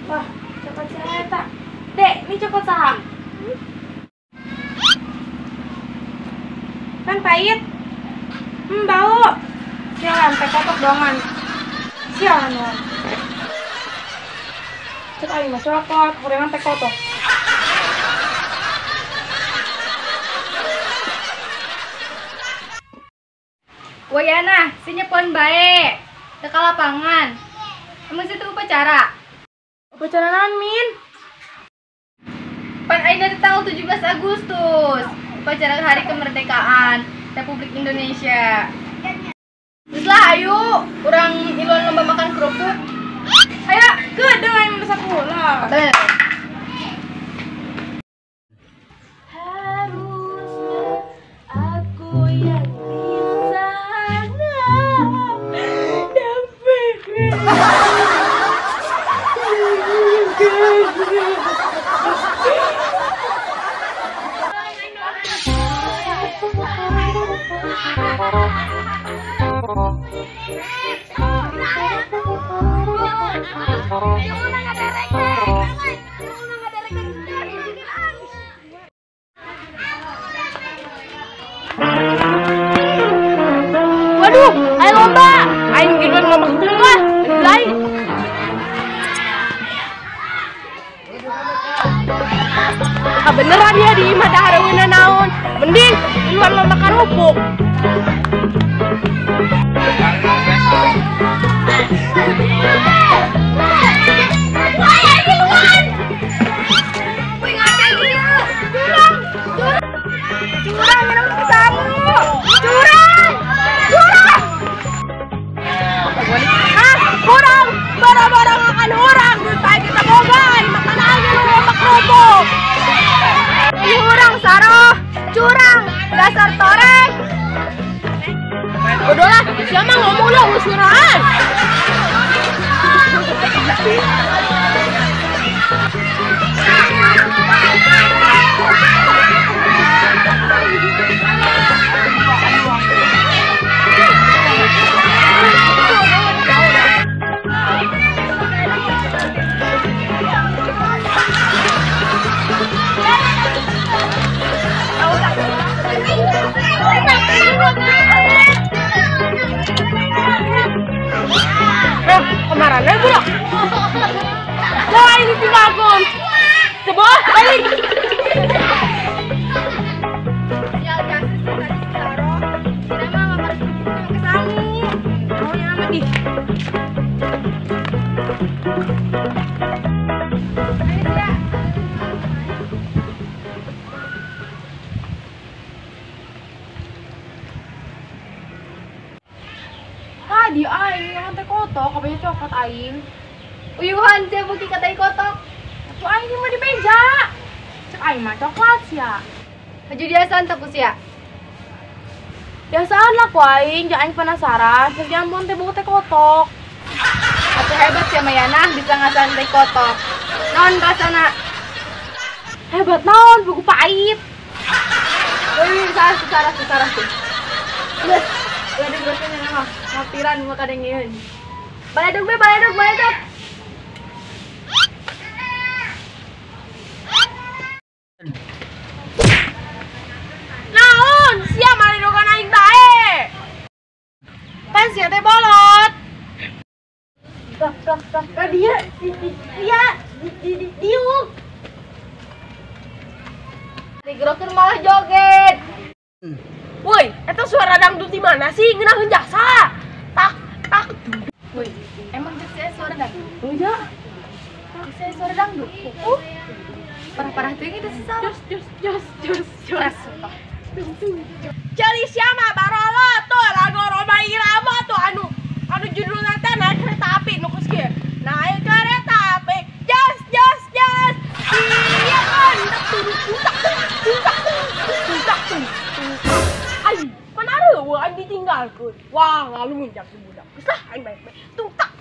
Wah, coklat cerita. Dek, ini coklat saham. Kan pahit. Bau. Sialan, teh kotok dongan. Sialan dong. Cek aja mas coklat, kurangan teh kotok. Wayana, sinya pon bae. Teka lapangan. Emang situ upacara? Upacara naon, Min? Pan aina di tanggal 17 Agustus. Upacara Hari Kemerdekaan Republik Indonesia. Terus lah, ayo. Urang iluan lomba makan kerupuk. Ayo, ke dengan masak bola. Harusnya aku yang di sana. Waduh, ayo lomba. Ayo gituan lomba ketemu lah. Lain. Beneran dia di Madaharawina naon. Mending iluan lomba karupuk. Dasar torek. Udahlah, siapa ngomong lo usiraan? Kemarannya bro. Wah ini tinggalkan. Coba balik. Ya kasih tadi Saro. Tidak mah nggak harus begitu ke samu. Oh yang amat ih. Di aing yang teh kotok, kabeh coklat aing. Uyuhan siya buki katai kotok. Atuh aing mah di meja. Cek aing mah coklat sia. Baju diasan takus ya. Biasaan lah ku aing, ja aing penasaran, terus jambon teh bau teh kotok. Atuh hebat ya Mayana bisa ngasan teh kotok. Naon rasana? Hebat naon, buku pahit. Wih, saras tuh. Yes. Lagi bertanya nama, ngapiran mau kadang ngiun. Baledog. sia teh bolot. Dia diuk. Digerokeun malah joget. Woi, eta suara dangdut di mana sih? Ngeunaheun jasa. Tak. Woi, emang saya suara dangdut? Enggak. Saya suara dangdut. Parah-parah tuh gitu sih sama. Jos. Cari siapa barolo tuh lagu Roma Irama tuh anu judulna teh naik kereta api nu geus kieu. Naik kereta api. Jos. Iya kan. Ai, panareu aing ditinggalkeun. Wah, ngalunjak si budak. Geus lah aing bae. Tung tak.